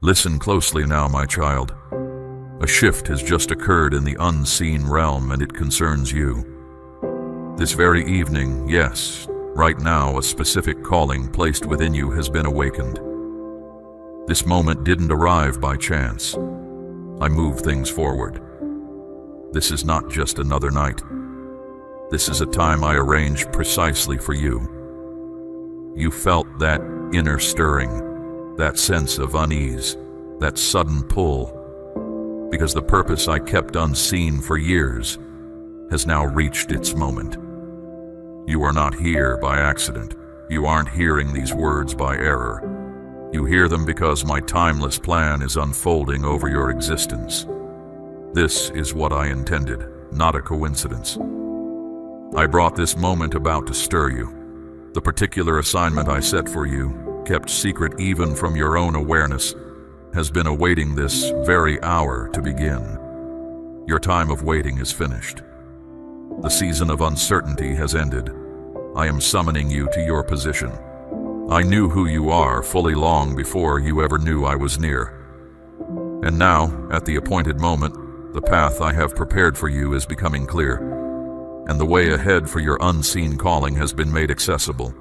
Listen closely now, my child. A shift has just occurred in the unseen realm, and it concerns you. This very evening, yes, right now, a specific calling placed within you has been awakened. This moment didn't arrive by chance. I move things forward. This is not just another night. This is a time I arranged precisely for you. You felt that inner stirring, that sense of unease, that sudden pull, because the purpose I kept unseen for years has now reached its moment. You are not here by accident. You aren't hearing these words by error. You hear them because my timeless plan is unfolding over your existence. This is what I intended, not a coincidence. I brought this moment about to stir you. The particular assignment I set for you, kept secret even from your own awareness, has been awaiting this very hour to begin. Your time of waiting is finished. The season of uncertainty has ended. I am summoning you to your position. I knew who you are fully long before you ever knew I was near. And now, at the appointed moment, the path I have prepared for you is becoming clear, and the way ahead for your unseen calling has been made accessible.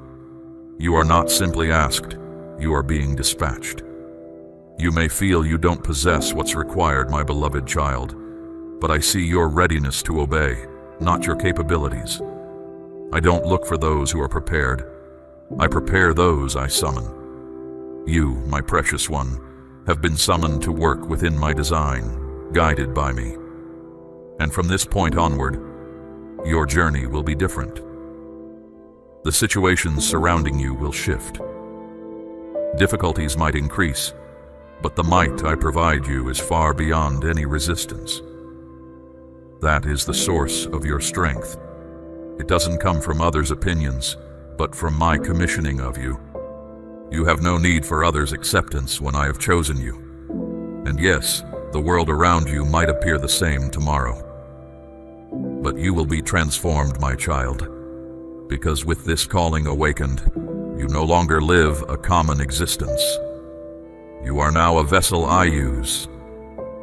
You are not simply asked, you are being dispatched. You may feel you don't possess what's required, my beloved child, but I see your readiness to obey, not your capabilities. I don't look for those who are prepared. I prepare those I summon. You, my precious one, have been summoned to work within my design, guided by me. And from this point onward, your journey will be different. The situations surrounding you will shift. Difficulties might increase, but the might I provide you is far beyond any resistance. That is the source of your strength. It doesn't come from others' opinions, but from my commissioning of you. You have no need for others' acceptance when I have chosen you. And yes, the world around you might appear the same tomorrow. But you will be transformed, my child, because with this calling awakened, you no longer live a common existence. You are now a vessel I use,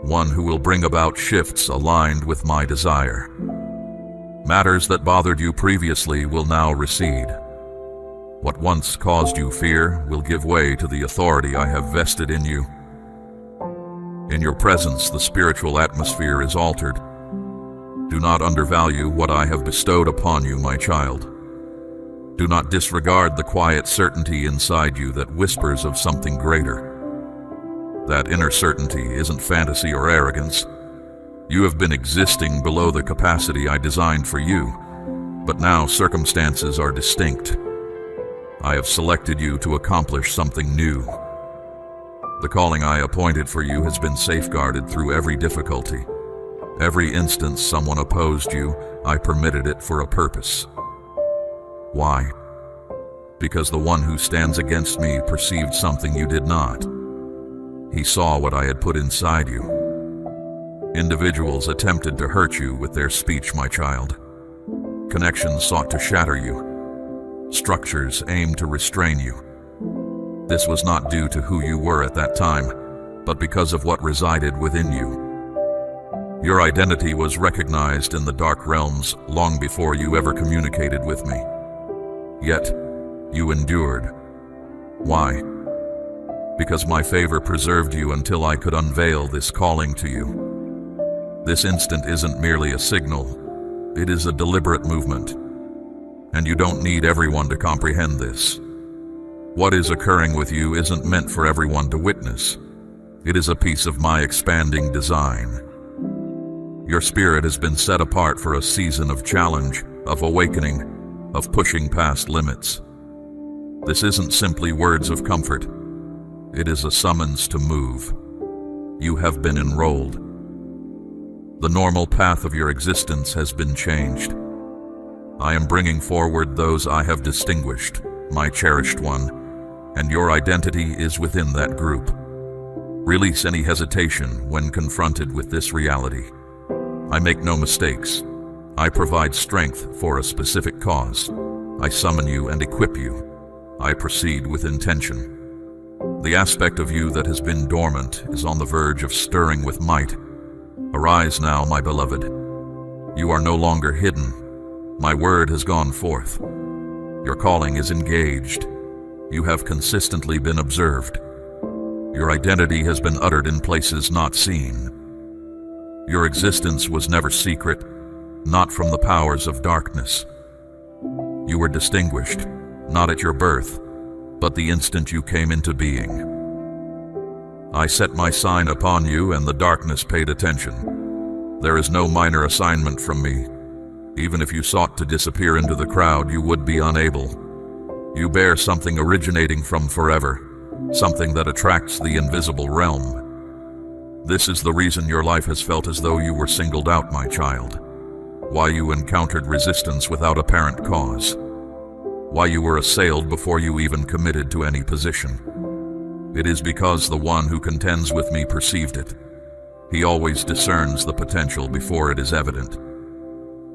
one who will bring about shifts aligned with my desire. Matters that bothered you previously will now recede. What once caused you fear will give way to the authority I have vested in you. In your presence, the spiritual atmosphere is altered. Do not undervalue what I have bestowed upon you, my child. Do not disregard the quiet certainty inside you that whispers of something greater. That inner certainty isn't fantasy or arrogance. You have been existing below the capacity I designed for you, but now circumstances are distinct. I have selected you to accomplish something new. The calling I appointed for you has been safeguarded through every difficulty. Every instance someone opposed you, I permitted it for a purpose. Why? Because the one who stands against me perceived something you did not. He saw what I had put inside you. Individuals attempted to hurt you with their speech, my child. Connections sought to shatter you. Structures aimed to restrain you. This was not due to who you were at that time, but because of what resided within you. Your identity was recognized in the dark realms long before you ever communicated with me. Yet, you endured. Why? Because my favor preserved you until I could unveil this calling to you. This instant isn't merely a signal, it is a deliberate movement. And you don't need everyone to comprehend this. What is occurring with you isn't meant for everyone to witness. It is a piece of my expanding design. Your spirit has been set apart for a season of challenge, of awakening, of pushing past limits. This isn't simply words of comfort. It is a summons to move. You have been enrolled. The normal path of your existence has been changed. I am bringing forward those I have distinguished, my cherished one, and your identity is within that group. Release any hesitation when confronted with this reality. I make no mistakes. I provide strength for a specific cause. I summon you and equip you. I proceed with intention. The aspect of you that has been dormant is on the verge of stirring with might. Arise now, my beloved. You are no longer hidden. My word has gone forth. Your calling is engaged. You have consistently been observed. Your identity has been uttered in places not seen. Your existence was never secret, not from the powers of darkness. You were distinguished, not at your birth, but the instant you came into being. I set my sign upon you, and the darkness paid attention. There is no minor assignment from me. Even if you sought to disappear into the crowd, you would be unable. You bear something originating from forever, something that attracts the invisible realm. This is the reason your life has felt as though you were singled out, my child. Why you encountered resistance without apparent cause. Why you were assailed before you even committed to any position. It is because the one who contends with me perceived it. He always discerns the potential before it is evident.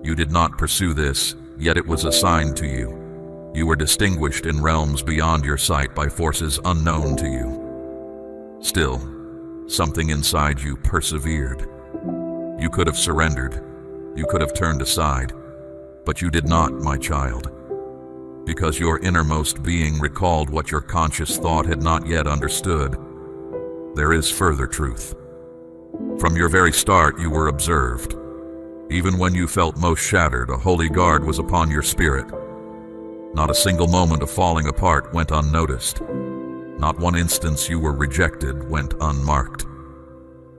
You did not pursue this, yet it was assigned to you. You were distinguished in realms beyond your sight by forces unknown to you. Still, something inside you persevered. You could have surrendered. You could have turned aside. But you did not, my child. Because your innermost being recalled what your conscious thought had not yet understood. There is further truth. From your very start, you were observed. Even when you felt most shattered, a holy guard was upon your spirit. Not a single moment of falling apart went unnoticed. Not one instance you were rejected went unmarked.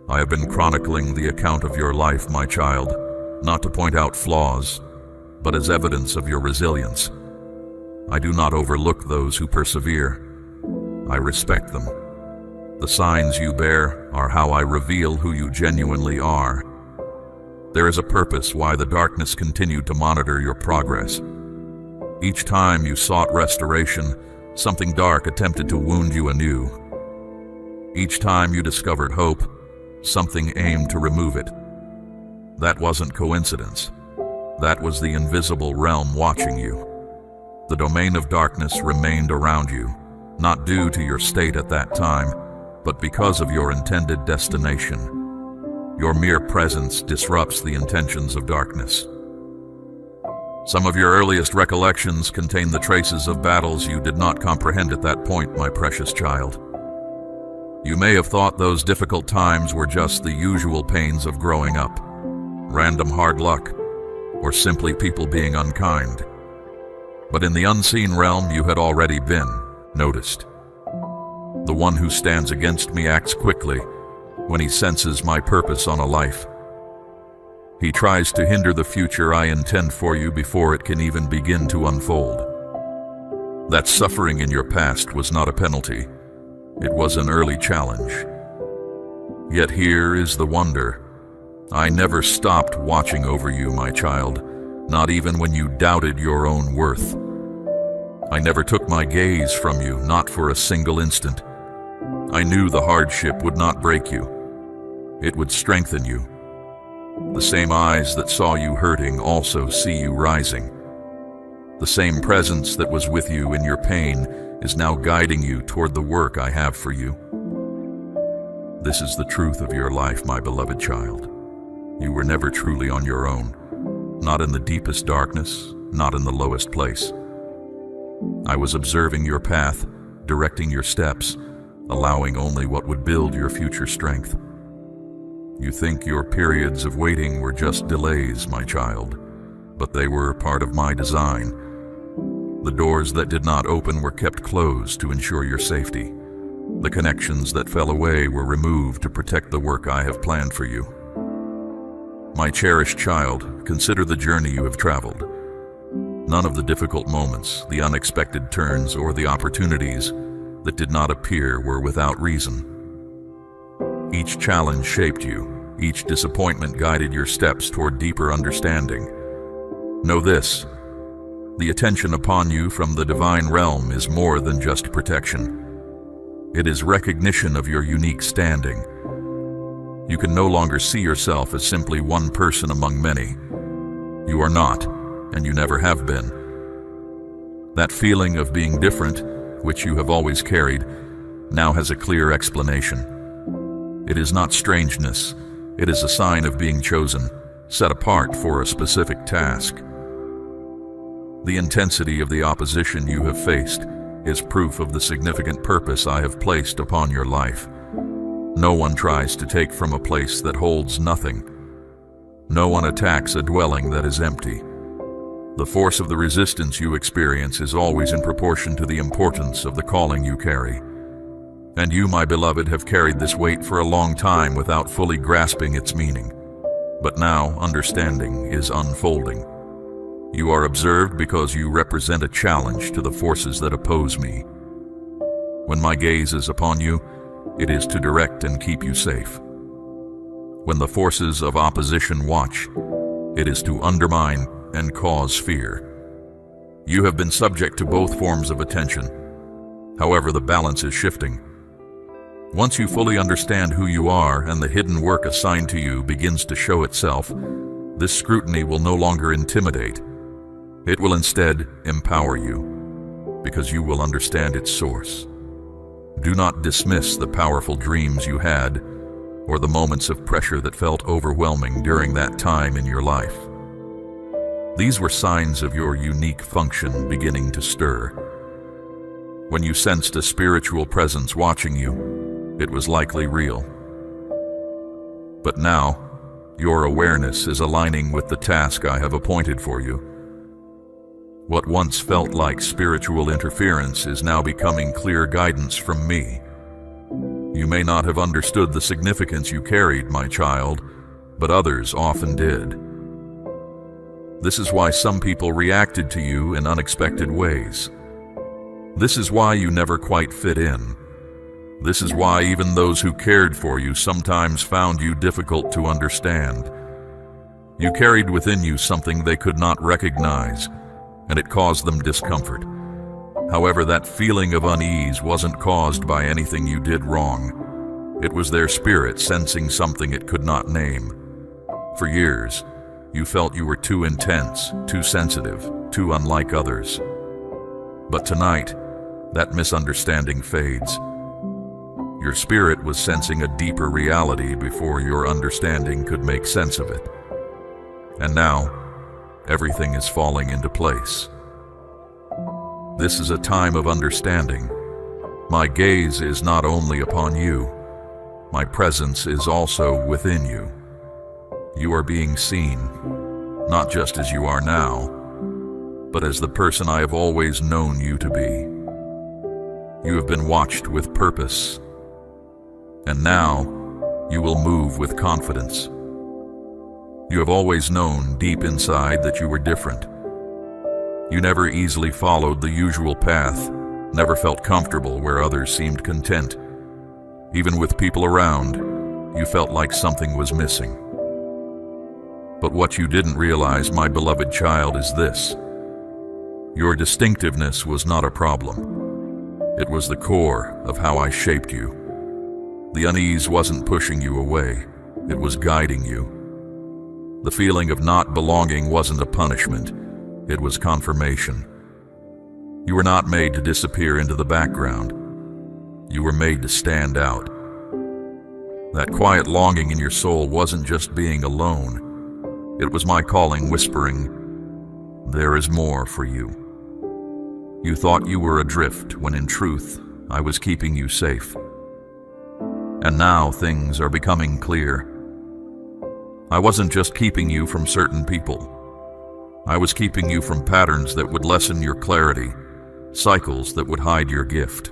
I have been chronicling the account of your life, my child, not to point out flaws, but as evidence of your resilience. I do not overlook those who persevere. I respect them. The signs you bear are how I reveal who you genuinely are. There is a purpose why the darkness continued to monitor your progress. Each time you sought restoration, something dark attempted to wound you anew. Each time you discovered hope, something aimed to remove it. That wasn't coincidence. That was the invisible realm watching you. The domain of darkness remained around you, not due to your state at that time, but because of your intended destination. Your mere presence disrupts the intentions of darkness. Some of your earliest recollections contain the traces of battles you did not comprehend at that point, my precious child. You may have thought those difficult times were just the usual pains of growing up, random hard luck, or simply people being unkind. But in the unseen realm, you had already been noticed. The one who stands against me acts quickly when he senses my purpose on a life. He tries to hinder the future I intend for you before it can even begin to unfold. That suffering in your past was not a penalty. It was an early challenge. Yet here is the wonder. I never stopped watching over you, my child, not even when you doubted your own worth. I never took my gaze from you, not for a single instant. I knew the hardship would not break you. It would strengthen you. The same eyes that saw you hurting also see you rising. The same presence that was with you in your pain is now guiding you toward the work I have for you. This is the truth of your life, my beloved child. You were never truly on your own, not in the deepest darkness, not in the lowest place. I was observing your path, directing your steps, allowing only what would build your future strength. You think your periods of waiting were just delays, my child, but they were part of my design. The doors that did not open were kept closed to ensure your safety. The connections that fell away were removed to protect the work I have planned for you. My cherished child, consider the journey you have traveled. None of the difficult moments, the unexpected turns, or the opportunities that did not appear were without reason. Each challenge shaped you. Each disappointment guided your steps toward deeper understanding. Know this: the attention upon you from the divine realm is more than just protection. It is recognition of your unique standing. You can no longer see yourself as simply one person among many. You are not, and you never have been. That feeling of being different, which you have always carried, now has a clear explanation. It is not strangeness, it is a sign of being chosen, set apart for a specific task. The intensity of the opposition you have faced is proof of the significant purpose I have placed upon your life. No one tries to take from a place that holds nothing. No one attacks a dwelling that is empty. The force of the resistance you experience is always in proportion to the importance of the calling you carry. And you, my beloved, have carried this weight for a long time without fully grasping its meaning. But now understanding is unfolding. You are observed because you represent a challenge to the forces that oppose me. When my gaze is upon you, it is to direct and keep you safe. When the forces of opposition watch, it is to undermine and cause fear. You have been subject to both forms of attention. However, the balance is shifting. Once you fully understand who you are and the hidden work assigned to you begins to show itself, this scrutiny will no longer intimidate. It will instead empower you, because you will understand its source. Do not dismiss the powerful dreams you had, or the moments of pressure that felt overwhelming during that time in your life. These were signs of your unique function beginning to stir. When you sensed a spiritual presence watching you, it was likely real. But now, your awareness is aligning with the task I have appointed for you. What once felt like spiritual interference is now becoming clear guidance from me. You may not have understood the significance you carried, my child, but others often did. This is why some people reacted to you in unexpected ways. This is why you never quite fit in. This is why even those who cared for you sometimes found you difficult to understand. You carried within you something they could not recognize, and it caused them discomfort. However, that feeling of unease wasn't caused by anything you did wrong. It was their spirit sensing something it could not name. For years, you felt you were too intense, too sensitive, too unlike others. But tonight, that misunderstanding fades. Your spirit was sensing a deeper reality before your understanding could make sense of it. And now, everything is falling into place. This is a time of understanding. My gaze is not only upon you, my presence is also within you. You are being seen, not just as you are now, but as the person I have always known you to be. You have been watched with purpose, and now you will move with confidence. You have always known deep inside that you were different. You never easily followed the usual path, never felt comfortable where others seemed content. Even with people around, you felt like something was missing. But what you didn't realize, my beloved child, is this. Your distinctiveness was not a problem. It was the core of how I shaped you. The unease wasn't pushing you away, it was guiding you. The feeling of not belonging wasn't a punishment, it was confirmation. You were not made to disappear into the background. You were made to stand out. That quiet longing in your soul wasn't just being alone. It was my calling whispering, "There is more for you." You thought you were adrift when in truth, I was keeping you safe. And now things are becoming clear. I wasn't just keeping you from certain people. I was keeping you from patterns that would lessen your clarity, cycles that would hide your gift.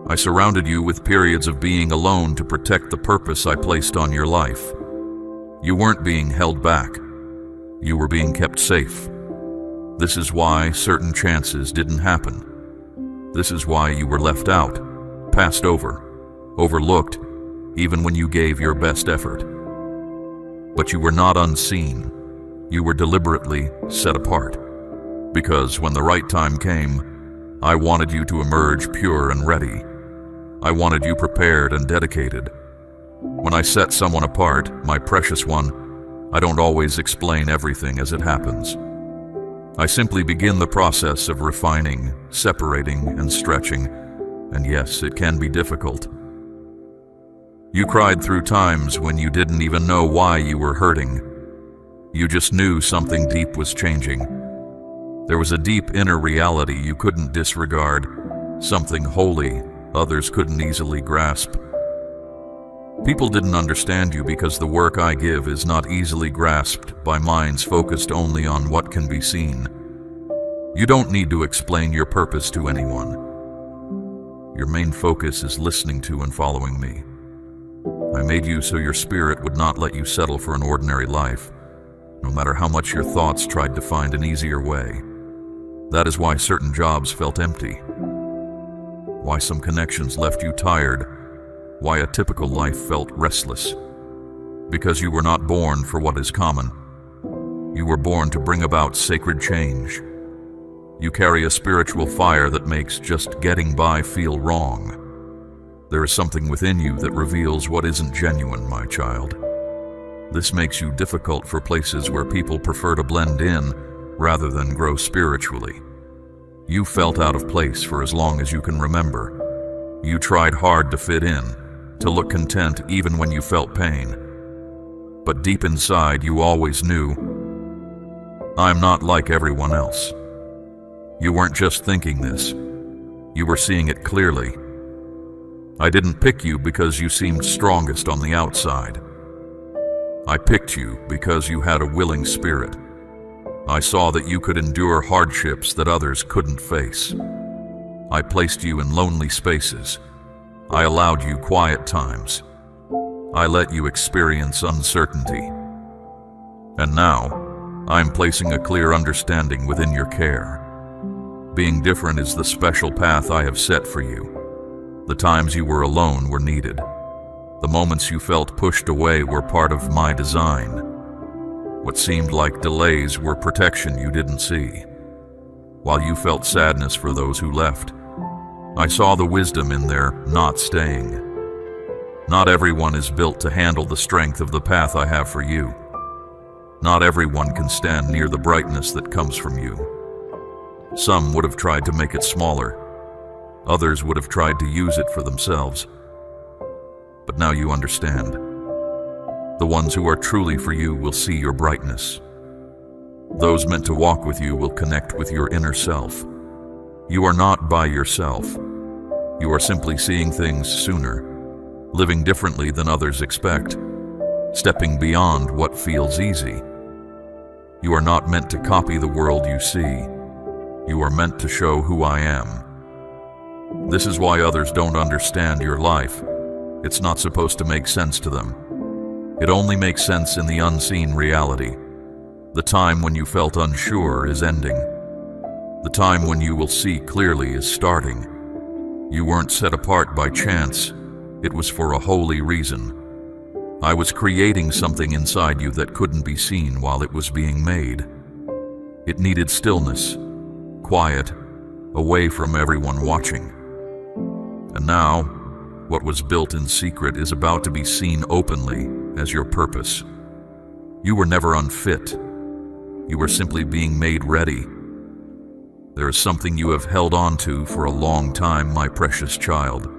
I surrounded you with periods of being alone to protect the purpose I placed on your life. You weren't being held back. You were being kept safe. This is why certain chances didn't happen. This is why you were left out, passed over, overlooked, even when you gave your best effort. But you were not unseen. You were deliberately set apart. Because when the right time came, I wanted you to emerge pure and ready. I wanted you prepared and dedicated. When I set someone apart, my precious one, I don't always explain everything as it happens. I simply begin the process of refining, separating, and stretching, And yes, it can be difficult. You cried through times when you didn't even know why you were hurting. You just knew something deep was changing. There was a deep inner reality you couldn't disregard, something holy others couldn't easily grasp. People didn't understand you because the work I give is not easily grasped by minds focused only on what can be seen. You don't need to explain your purpose to anyone. Your main focus is listening to and following me. I made you so your spirit would not let you settle for an ordinary life, no matter how much your thoughts tried to find an easier way. That is why certain jobs felt empty, why some connections left you tired, why a typical life felt restless. Because you were not born for what is common. You were born to bring about sacred change. You carry a spiritual fire that makes just getting by feel wrong. There is something within you that reveals what isn't genuine, my child. This makes you difficult for places where people prefer to blend in rather than grow spiritually. You felt out of place for as long as you can remember. You tried hard to fit in, to look content even when you felt pain. But deep inside, you always knew, I'm not like everyone else. You weren't just thinking this. You were seeing it clearly. I didn't pick you because you seemed strongest on the outside. I picked you because you had a willing spirit. I saw that you could endure hardships that others couldn't face. I placed you in lonely spaces. I allowed you quiet times. I let you experience uncertainty. And now, I'm placing a clear understanding within your care. Being different is the special path I have set for you. The times you were alone were needed. The moments you felt pushed away were part of my design. What seemed like delays were protection you didn't see. While you felt sadness for those who left, I saw the wisdom in their not staying. Not everyone is built to handle the strength of the path I have for you. Not everyone can stand near the brightness that comes from you. Some would have tried to make it smaller. Others would have tried to use it for themselves. But now you understand. The ones who are truly for you will see your brightness. Those meant to walk with you will connect with your inner self. You are not by yourself. You are simply seeing things sooner, living differently than others expect, stepping beyond what feels easy. You are not meant to copy the world you see. You are meant to show who I am. This is why others don't understand your life. It's not supposed to make sense to them. It only makes sense in the unseen reality. The time when you felt unsure is ending. The time when you will see clearly is starting. You weren't set apart by chance. It was for a holy reason. I was creating something inside you that couldn't be seen while it was being made. It needed stillness, quiet, away from everyone watching. And now, what was built in secret is about to be seen openly as your purpose. You were never unfit. You were simply being made ready. There is something you have held on to for a long time, my precious child.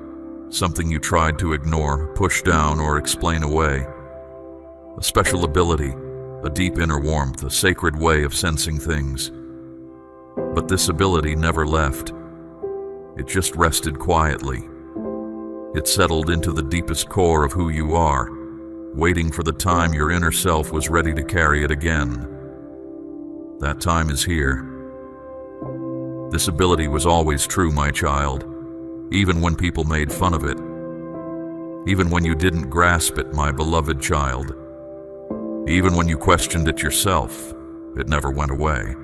Something you tried to ignore, push down, or explain away. A special ability, a deep inner warmth, a sacred way of sensing things. But this ability never left. It just rested quietly. It settled into the deepest core of who you are, waiting for the time your inner self was ready to carry it again. That time is here. This ability was always true, my child, even when people made fun of it. Even when you didn't grasp it, my beloved child. Even when you questioned it yourself, it never went away.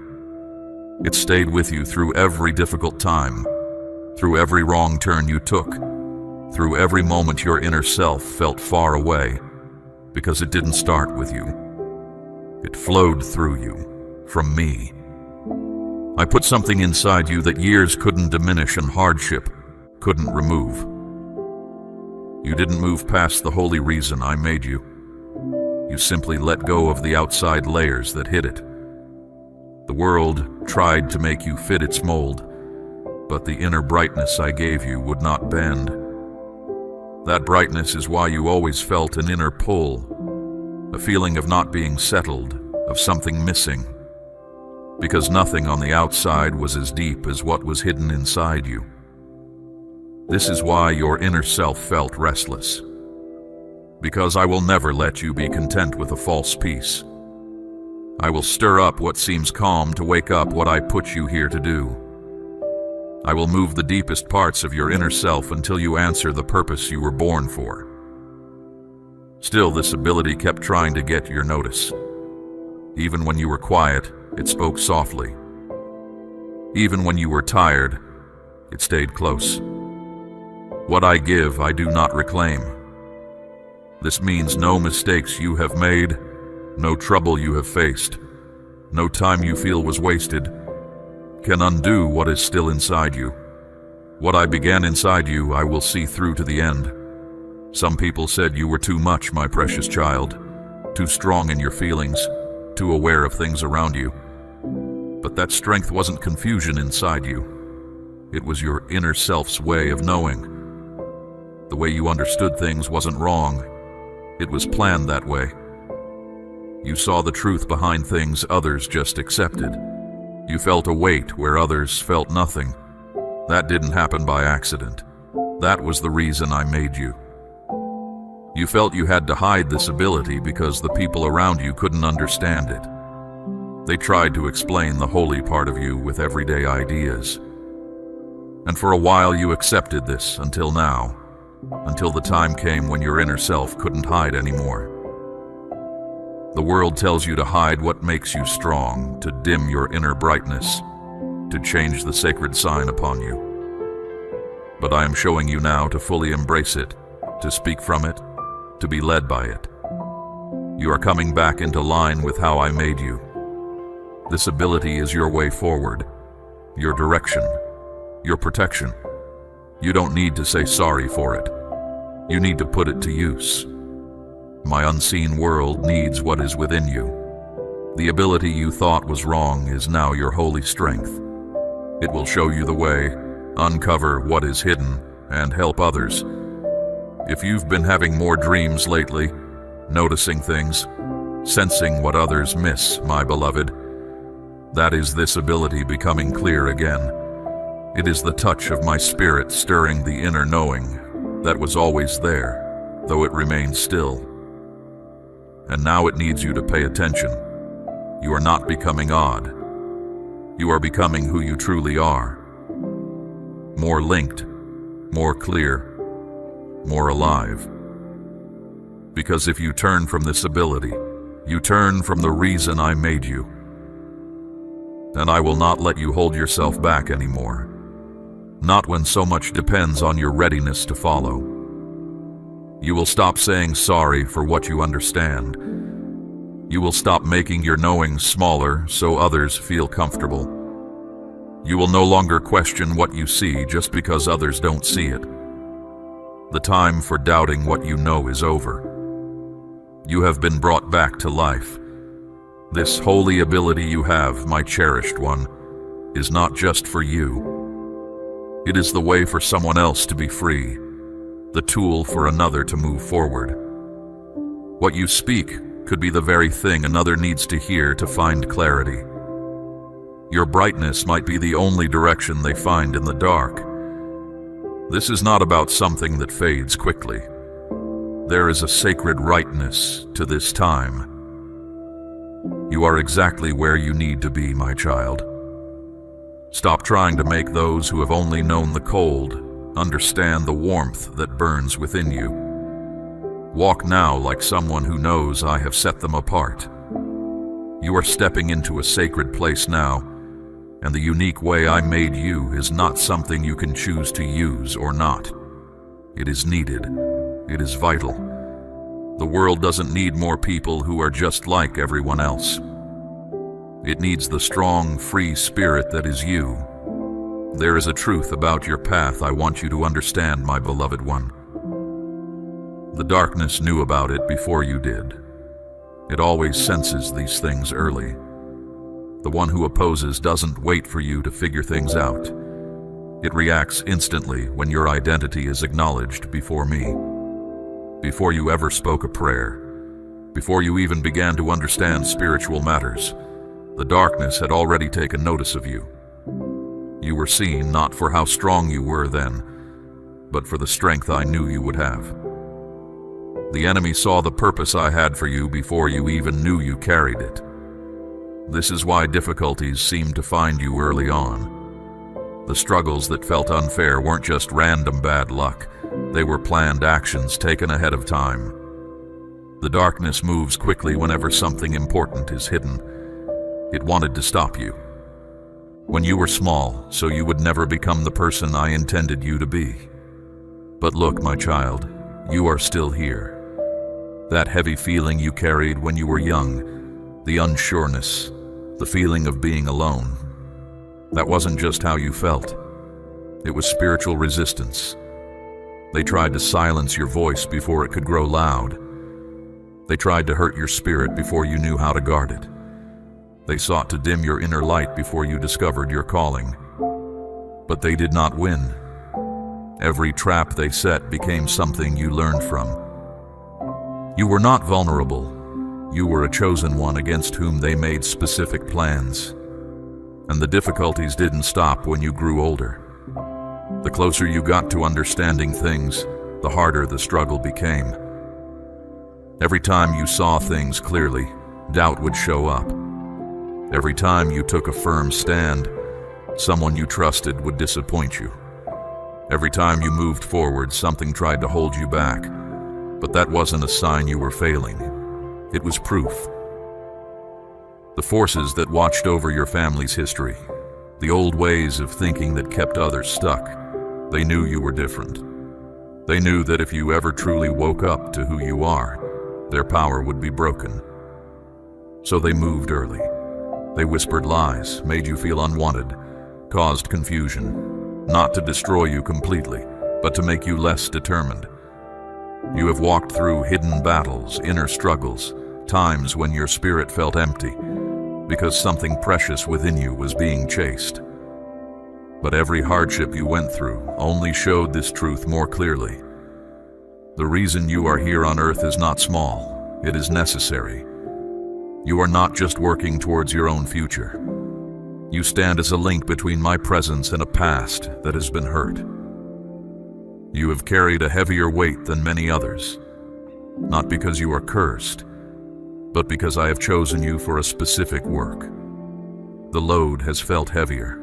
It stayed with you through every difficult time, through every wrong turn you took, through every moment your inner self felt far away, because it didn't start with you. It flowed through you, from me. I put something inside you that years couldn't diminish and hardship couldn't remove. You didn't move past the holy reason I made you. You simply let go of the outside layers that hid it. The world tried to make you fit its mold, but the inner brightness I gave you would not bend. That brightness is why you always felt an inner pull, a feeling of not being settled, of something missing, because nothing on the outside was as deep as what was hidden inside you. This is why your inner self felt restless, because I will never let you be content with a false peace. I will stir up what seems calm to wake up what I put you here to do. I will move the deepest parts of your inner self until you answer the purpose you were born for. Still, this ability kept trying to get your notice. Even when you were quiet, it spoke softly. Even when you were tired, it stayed close. What I give, I do not reclaim. This means no mistakes you have made, no trouble you have faced, no time you feel was wasted, can undo what is still inside you. What I began inside you, I will see through to the end. Some people said you were too much, my precious child, too strong in your feelings, too aware of things around you. But that strength wasn't confusion inside you. It was your inner self's way of knowing. The way you understood things wasn't wrong. It was planned that way. You saw the truth behind things others just accepted. You felt a weight where others felt nothing. That didn't happen by accident. That was the reason I made you. You felt you had to hide this ability because the people around you couldn't understand it. They tried to explain the holy part of you with everyday ideas. And for a while you accepted this until now, until the time came when your inner self couldn't hide anymore. The world tells you to hide what makes you strong, to dim your inner brightness, to change the sacred sign upon you. But I am showing you now to fully embrace it, to speak from it, to be led by it. You are coming back into line with how I made you. This ability is your way forward, your direction, your protection. You don't need to say sorry for it. You need to put it to use. My unseen world needs what is within you. The ability you thought was wrong is now your holy strength. It will show you the way, uncover what is hidden, and help others. If you've been having more dreams lately, noticing things, sensing what others miss, my beloved, that is this ability becoming clear again. It is the touch of my spirit stirring the inner knowing that was always there, though it remains still. And now it needs you to pay attention. You are not becoming odd. You are becoming who you truly are. More linked, more clear, more alive. Because if you turn from this ability, you turn from the reason I made you. And I will not let you hold yourself back anymore. Not when so much depends on your readiness to follow. You will stop saying sorry for what you understand. You will stop making your knowing smaller so others feel comfortable. You will no longer question what you see just because others don't see it. The time for doubting what you know is over. You have been brought back to life. This holy ability you have, my cherished one, is not just for you. It is the way for someone else to be free, the tool for another to move forward. What you speak could be the very thing another needs to hear to find clarity. Your brightness might be the only direction they find in the dark. This is not about something that fades quickly. There is a sacred rightness to this time. You are exactly where you need to be, my child. Stop trying to make those who have only known the cold understand the warmth that burns within you. Walk now like someone who knows I have set them apart. You are stepping into a sacred place now, and the unique way I made you is not something you can choose to use or not. It is needed. It is vital. The world doesn't need more people who are just like everyone else. It needs the strong, free spirit that is you. There is a truth about your path I want you to understand, my beloved one. The darkness knew about it before you did. It always senses these things early. The one who opposes doesn't wait for you to figure things out. It reacts instantly when your identity is acknowledged before me. Before you ever spoke a prayer, before you even began to understand spiritual matters, the darkness had already taken notice of you. You were seen not for how strong you were then, but for the strength I knew you would have. The enemy saw the purpose I had for you before you even knew you carried it. This is why difficulties seemed to find you early on. The struggles that felt unfair weren't just random bad luck. They were planned actions taken ahead of time. The darkness moves quickly whenever something important is hidden. It wanted to stop you. When you were small, so you would never become the person I intended you to be. But look, my child, you are still here. That heavy feeling you carried when you were young, the unsureness, the feeling of being alone, that wasn't just how you felt. It was spiritual resistance. They tried to silence your voice before it could grow loud. They tried to hurt your spirit before you knew how to guard it. They sought to dim your inner light before you discovered your calling. But they did not win. Every trap they set became something you learned from. You were not vulnerable. You were a chosen one against whom they made specific plans. And the difficulties didn't stop when you grew older. The closer you got to understanding things, the harder the struggle became. Every time you saw things clearly, doubt would show up. Every time you took a firm stand, someone you trusted would disappoint you. Every time you moved forward, something tried to hold you back. But that wasn't a sign you were failing. It was proof. The forces that watched over your family's history, the old ways of thinking that kept others stuck, they knew you were different. They knew that if you ever truly woke up to who you are, their power would be broken. So they moved early. They whispered lies, made you feel unwanted, caused confusion, not to destroy you completely, but to make you less determined. You have walked through hidden battles, inner struggles, times when your spirit felt empty, because something precious within you was being chased. But every hardship you went through only showed this truth more clearly. The reason you are here on earth is not small, it is necessary. You are not just working towards your own future. You stand as a link between my presence and a past that has been hurt. You have carried a heavier weight than many others, not because you are cursed, but because I have chosen you for a specific work. The load has felt heavier.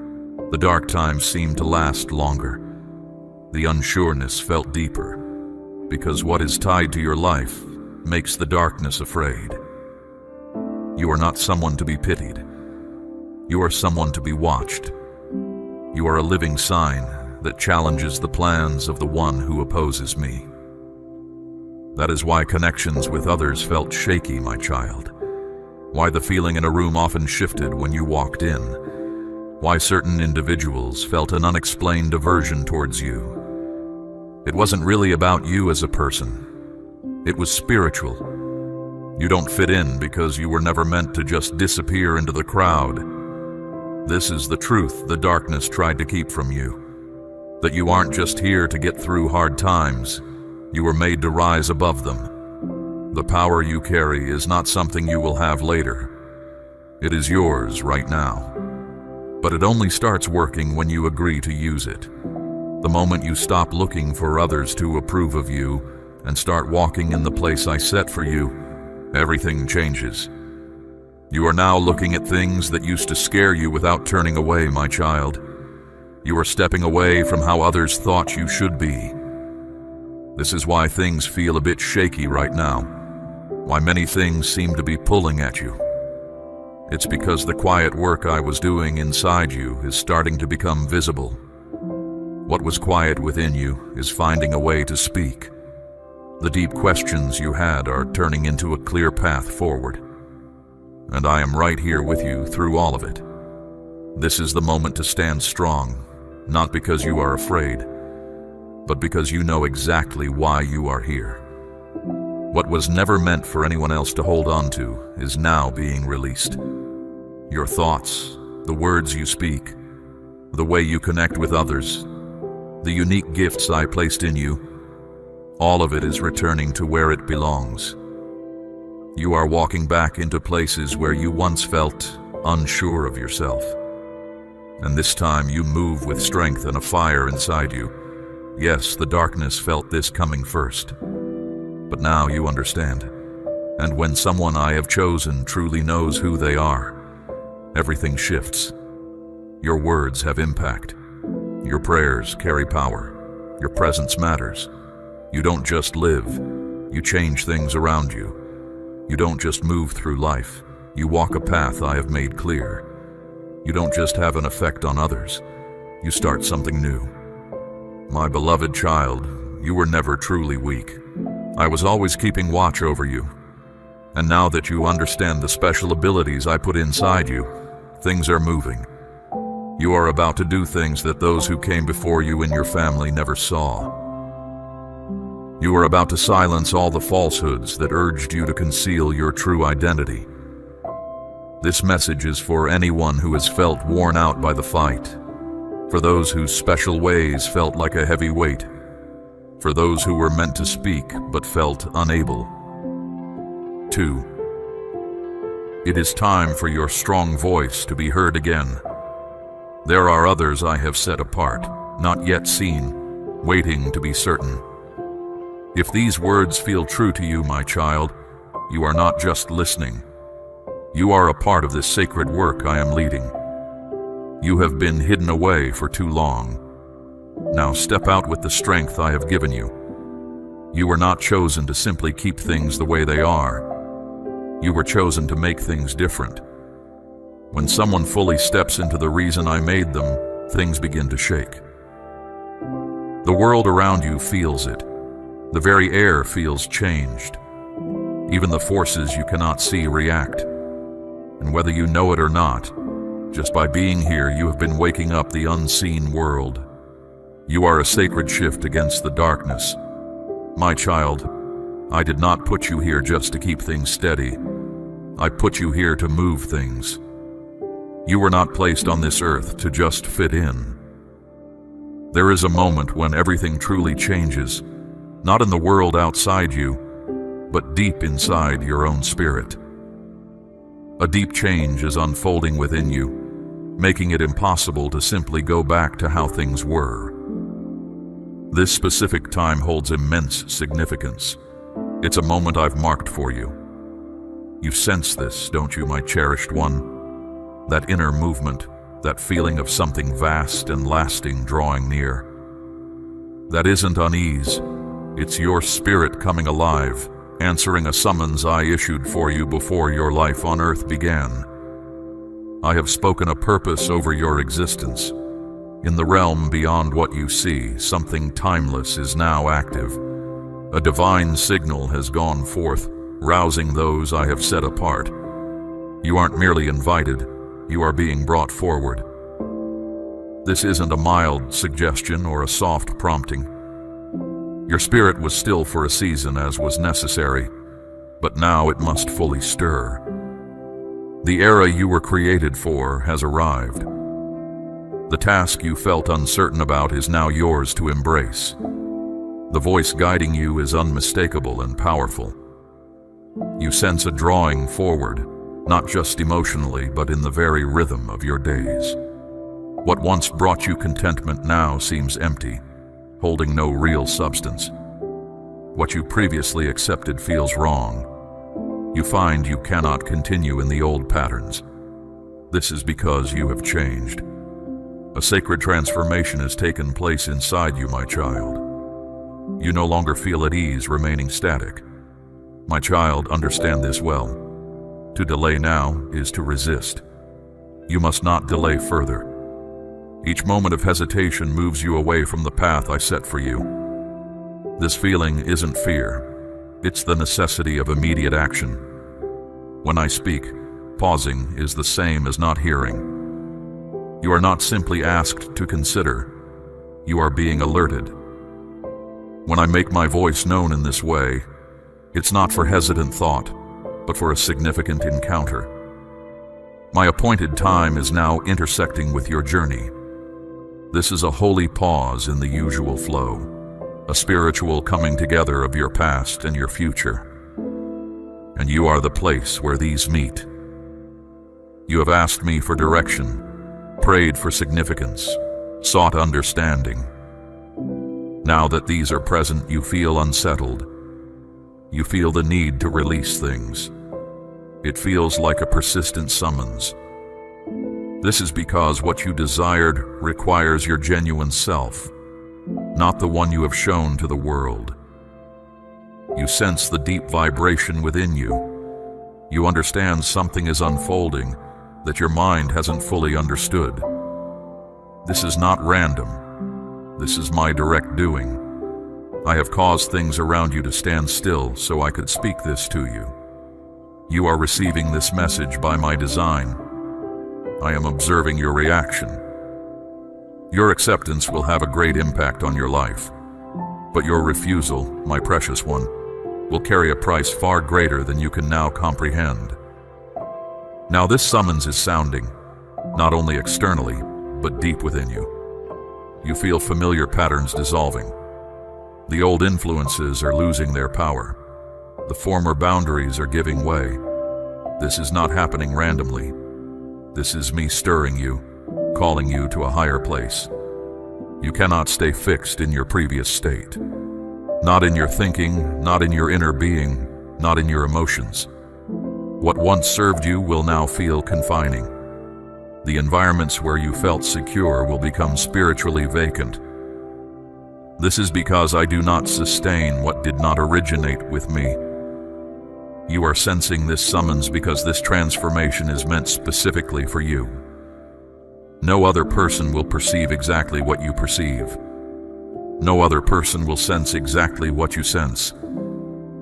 The dark times seemed to last longer. The unsureness felt deeper, because what is tied to your life makes the darkness afraid. You are not someone to be pitied. You are someone to be watched. You are a living sign that challenges the plans of the one who opposes me. That is why connections with others felt shaky, my child. Why the feeling in a room often shifted when you walked in. Why certain individuals felt an unexplained aversion towards you. It wasn't really about you as a person. It was spiritual. You don't fit in because you were never meant to just disappear into the crowd. This is the truth the darkness tried to keep from you. That you aren't just here to get through hard times. You were made to rise above them. The power you carry is not something you will have later. It is yours right now. But it only starts working when you agree to use it. The moment you stop looking for others to approve of you and start walking in the place I set for you, everything changes. You are now looking at things that used to scare you without turning away, my child. You are stepping away from how others thought you should be. This is why things feel a bit shaky right now, why many things seem to be pulling at you. It's because the quiet work I was doing inside you is starting to become visible. What was quiet within you is finding a way to speak. The deep questions you had are turning into a clear path forward. And I am right here with you through all of it. This is the moment to stand strong, not because you are afraid, but because you know exactly why you are here. What was never meant for anyone else to hold on to is now being released. Your thoughts, the words you speak, the way you connect with others, the unique gifts I placed in you, all of it is returning to where it belongs. You are walking back into places where you once felt unsure of yourself. And this time you move with strength and a fire inside you. Yes, the darkness felt this coming first. But now you understand. And when someone I have chosen truly knows who they are, everything shifts. Your words have impact. Your prayers carry power. Your presence matters. You don't just live, you change things around you. You don't just move through life, you walk a path I have made clear. You don't just have an effect on others, you start something new. My beloved child, you were never truly weak. I was always keeping watch over you. And now that you understand the special abilities I put inside you, things are moving. You are about to do things that those who came before you in your family never saw. You are about to silence all the falsehoods that urged you to conceal your true identity. This message is for anyone who has felt worn out by the fight, for those whose special ways felt like a heavy weight, for those who were meant to speak but felt unable. 2. It is time for your strong voice to be heard again. There are others I have set apart, not yet seen, waiting to be certain. If these words feel true to you, my child, you are not just listening. You are a part of this sacred work I am leading. You have been hidden away for too long. Now step out with the strength I have given you. You were not chosen to simply keep things the way they are. You were chosen to make things different. When someone fully steps into the reason I made them, things begin to shake. The world around you feels it. The very air feels changed. Even the forces you cannot see react. And whether you know it or not, just by being here, you have been waking up the unseen world. You are a sacred shift against the darkness. My child, I did not put you here just to keep things steady. I put you here to move things. You were not placed on this earth to just fit in. There is a moment when everything truly changes. Not in the world outside you, but deep inside your own spirit. A deep change is unfolding within you, making it impossible to simply go back to how things were. This specific time holds immense significance. It's a moment I've marked for you. You sense this, don't you, my cherished one? That inner movement, that feeling of something vast and lasting drawing near. That isn't unease. It's your spirit coming alive, answering a summons I issued for you before your life on earth began. I have spoken a purpose over your existence. In the realm beyond what you see, something timeless is now active. A divine signal has gone forth, rousing those I have set apart. You aren't merely invited, you are being brought forward. This isn't a mild suggestion or a soft prompting. Your spirit was still for a season as was necessary, but now it must fully stir. The era you were created for has arrived. The task you felt uncertain about is now yours to embrace. The voice guiding you is unmistakable and powerful. You sense a drawing forward, not just emotionally, but in the very rhythm of your days. What once brought you contentment now seems empty, holding no real substance. What you previously accepted feels wrong. You find you cannot continue in the old patterns. This is because you have changed. A sacred transformation has taken place inside you, my child. You no longer feel at ease remaining static. My child, understand this well. To delay now is to resist. You must not delay further. Each moment of hesitation moves you away from the path I set for you. This feeling isn't fear. It's the necessity of immediate action. When I speak, pausing is the same as not hearing. You are not simply asked to consider. You are being alerted. When I make my voice known in this way, it's not for hesitant thought, but for a significant encounter. My appointed time is now intersecting with your journey. This is a holy pause in the usual flow, a spiritual coming together of your past and your future. And you are the place where these meet. You have asked me for direction, prayed for significance, sought understanding. Now that these are present, you feel unsettled. You feel the need to release things. It feels like a persistent summons. This is because what you desired requires your genuine self, not the one you have shown to the world. You sense the deep vibration within you. You understand something is unfolding that your mind hasn't fully understood. This is not random. This is my direct doing. I have caused things around you to stand still so I could speak this to you. You are receiving this message by my design. I am observing your reaction. Your acceptance will have a great impact on your life, but your refusal, my precious one, will carry a price far greater than you can now comprehend. Now this summons is sounding, not only externally, but deep within you. You feel familiar patterns dissolving. The old influences are losing their power. The former boundaries are giving way. This is not happening randomly. This is me stirring you, calling you to a higher place. You cannot stay fixed in your previous state. Not in your thinking, not in your inner being, not in your emotions. What once served you will now feel confining. The environments where you felt secure will become spiritually vacant. This is because I do not sustain what did not originate with me. You are sensing this summons because this transformation is meant specifically for you. No other person will perceive exactly what you perceive. No other person will sense exactly what you sense.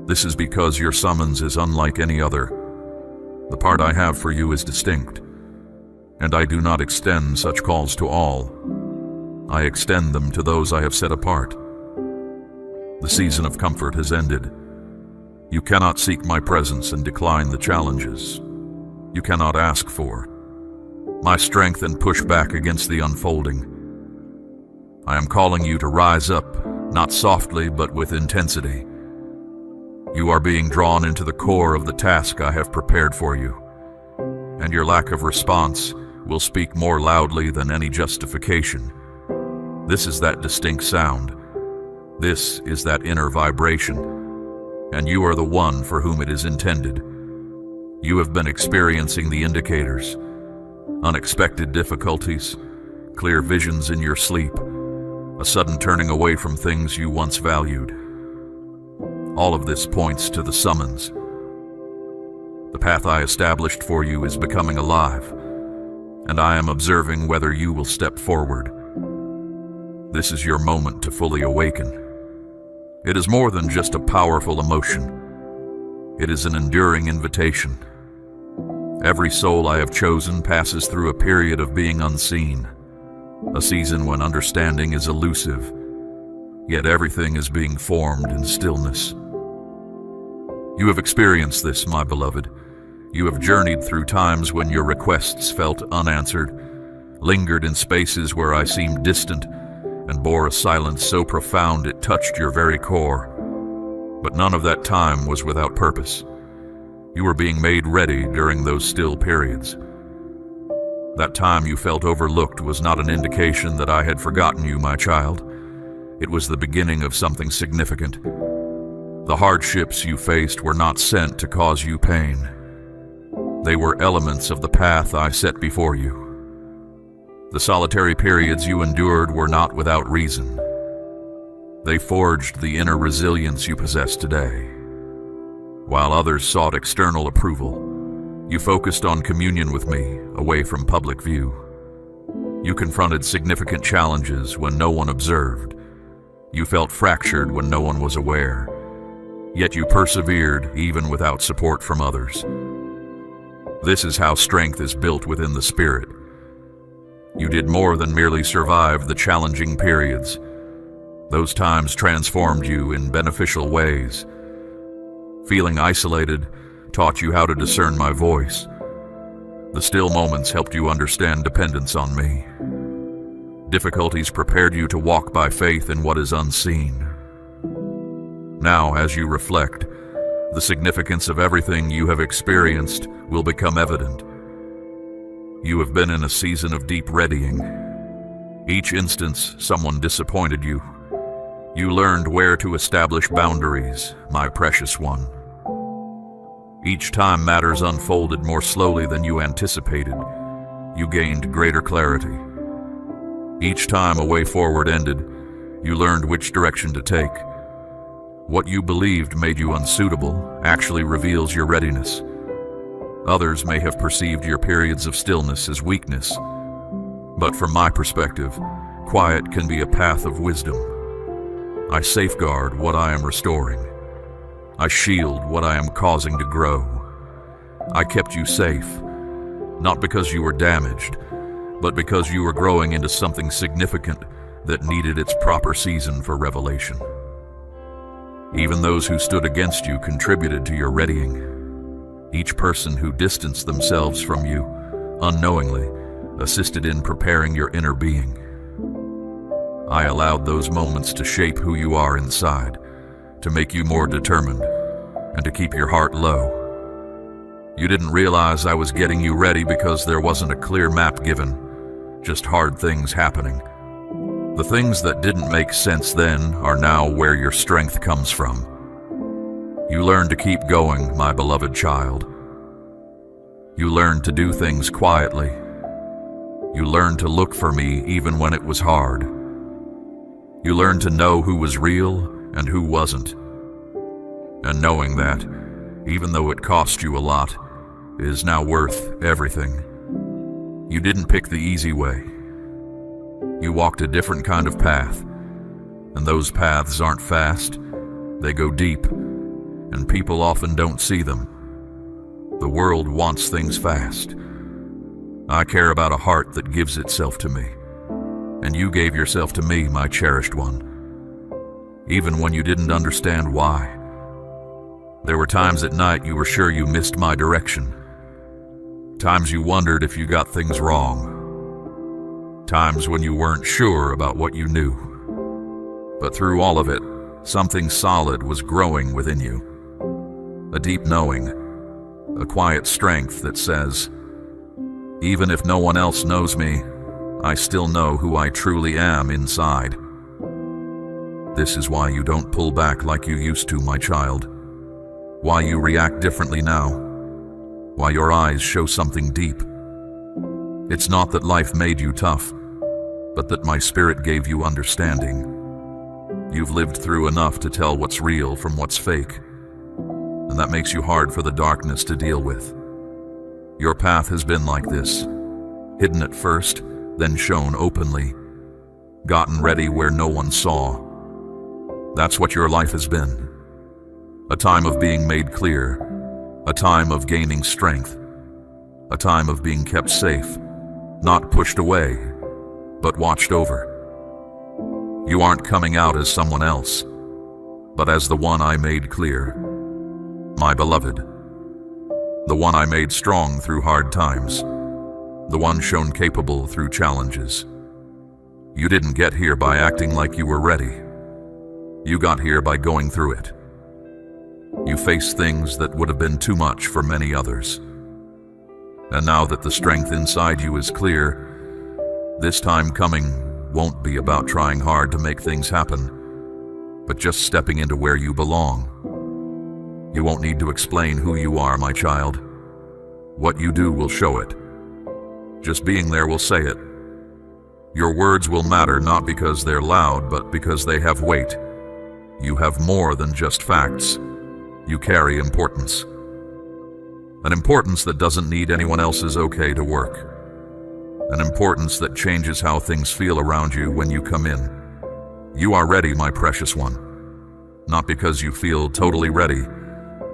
This is because your summons is unlike any other. The part I have for you is distinct, and I do not extend such calls to all. I extend them to those I have set apart. The season of comfort has ended. You cannot seek my presence and decline the challenges. You cannot ask for my strength and push back against the unfolding. I am calling you to rise up, not softly but with intensity. You are being drawn into the core of the task I have prepared for you, and your lack of response will speak more loudly than any justification. This is that distinct sound. This is that inner vibration, and you are the one for whom it is intended. You have been experiencing the indicators, unexpected difficulties, clear visions in your sleep, a sudden turning away from things you once valued. All of this points to the summons. The path I established for you is becoming alive, and I am observing whether you will step forward. This is your moment to fully awaken. It is more than just a powerful emotion. It is an enduring invitation. Every soul I have chosen passes through a period of being unseen, a season when understanding is elusive, yet everything is being formed in stillness. You have experienced this, my beloved. You have journeyed through times when your requests felt unanswered, lingered in spaces where I seemed distant, and bore a silence so profound it touched your very core. But none of that time was without purpose. You were being made ready during those still periods. That time you felt overlooked was not an indication that I had forgotten you, my child. It was the beginning of something significant. The hardships you faced were not sent to cause you pain. They were elements of the path I set before you. The solitary periods you endured were not without reason. They forged the inner resilience you possess today. While others sought external approval, you focused on communion with me, away from public view. You confronted significant challenges when no one observed. You felt fractured when no one was aware. Yet you persevered even without support from others. This is how strength is built within the spirit. You did more than merely survive the challenging periods. Those times transformed you in beneficial ways. Feeling isolated taught you how to discern my voice. The still moments helped you understand dependence on me. Difficulties prepared you to walk by faith in what is unseen. Now, as you reflect, the significance of everything you have experienced will become evident. You have been in a season of deep readying. Each instance someone disappointed you. You learned where to establish boundaries, my precious one. Each time matters unfolded more slowly than you anticipated, you gained greater clarity. Each time a way forward ended, you learned which direction to take. What you believed made you unsuitable actually reveals your readiness. Others may have perceived your periods of stillness as weakness, but from my perspective, quiet can be a path of wisdom. I safeguard what I am restoring. I shield what I am causing to grow. I kept you safe, not because you were damaged, but because you were growing into something significant that needed its proper season for revelation. Even those who stood against you contributed to your readying. Each person who distanced themselves from you, unknowingly, assisted in preparing your inner being. I allowed those moments to shape who you are inside, to make you more determined, and to keep your heart low. You didn't realize I was getting you ready because there wasn't a clear map given, just hard things happening. The things that didn't make sense then are now where your strength comes from. You learn to keep going, my beloved child. You learned to do things quietly. You learned to look for me even when it was hard. You learned to know who was real and who wasn't. And knowing that, even though it cost you a lot, is now worth everything. You didn't pick the easy way. You walked a different kind of path, and those paths aren't fast, they go deep, and people often don't see them. The world wants things fast. I care about a heart that gives itself to me, and you gave yourself to me, my cherished one, even when you didn't understand why. There were times at night you were sure you missed my direction, times you wondered if you got things wrong, times when you weren't sure about what you knew. But through all of it, something solid was growing within you. A deep knowing, a quiet strength that says, even if no one else knows me, I still know who I truly am inside. This is why you don't pull back like you used to, my child. Why you react differently now. Why your eyes show something deep. It's not that life made you tough, but that my spirit gave you understanding. You've lived through enough to tell what's real from what's fake, and that makes you hard for the darkness to deal with. Your path has been like this, hidden at first, then shown openly, gotten ready where no one saw. That's what your life has been. A time of being made clear, a time of gaining strength, a time of being kept safe, not pushed away, but watched over. You aren't coming out as someone else, but as the one I made clear, my beloved, the one I made strong through hard times, the one shown capable through challenges. You didn't get here by acting like you were ready. You got here by going through it. You faced things that would have been too much for many others. And now that the strength inside you is clear, this time coming won't be about trying hard to make things happen, but just stepping into where you belong. You won't need to explain who you are, my child. What you do will show it. Just being there will say it. Your words will matter not because they're loud, but because they have weight. You have more than just facts. You carry importance. An importance that doesn't need anyone else's okay to work. An importance that changes how things feel around you when you come in. You are ready, my precious one. Not because you feel totally ready,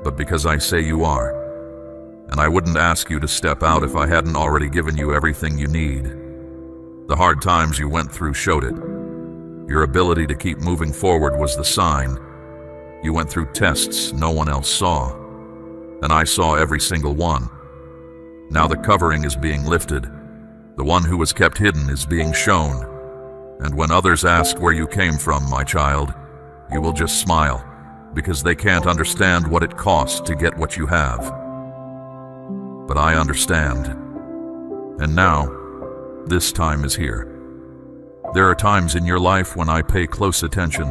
but because I say you are. And I wouldn't ask you to step out if I hadn't already given you everything you need. The hard times you went through showed it. Your ability to keep moving forward was the sign. You went through tests no one else saw, and I saw every single one. Now the covering is being lifted. The one who was kept hidden is being shown. And when others ask where you came from, my child, you will just smile, because they can't understand what it costs to get what you have. But I understand. And now, this time is here. There are times in your life when I pay close attention,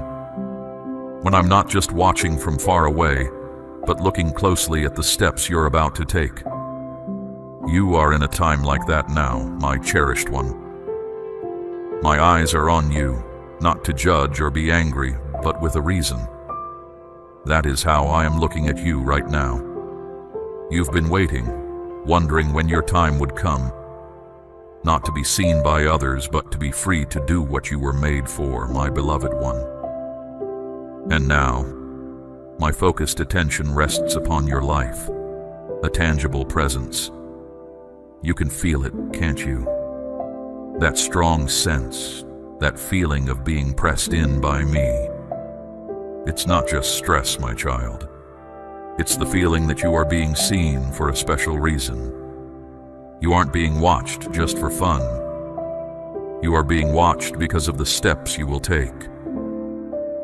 when I'm not just watching from far away, but looking closely at the steps you're about to take. You are in a time like that now, my cherished one. My eyes are on you, not to judge or be angry, but with a reason. That is how I am looking at you right now. You've been waiting, wondering when your time would come, not to be seen by others, but to be free to do what you were made for, my beloved one. And now, my focused attention rests upon your life, a tangible presence. You can feel it, can't you? That strong sense, that feeling of being pressed in by me. It's not just stress, my child. It's the feeling that you are being seen for a special reason. You aren't being watched just for fun. You are being watched because of the steps you will take.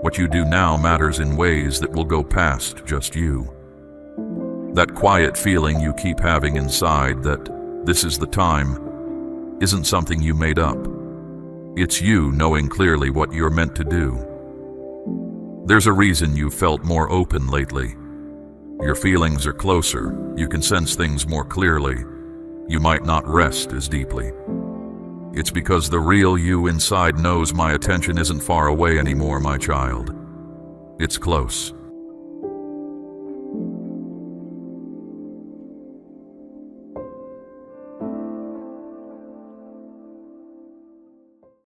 What you do now matters in ways that will go past just you. That quiet feeling you keep having inside that this is the time isn't something you made up. It's you knowing clearly what you're meant to do. There's a reason you've felt more open lately. Your feelings are closer. You can sense things more clearly. You might not rest as deeply. It's because the real you inside knows my attention isn't far away anymore, my child. It's close.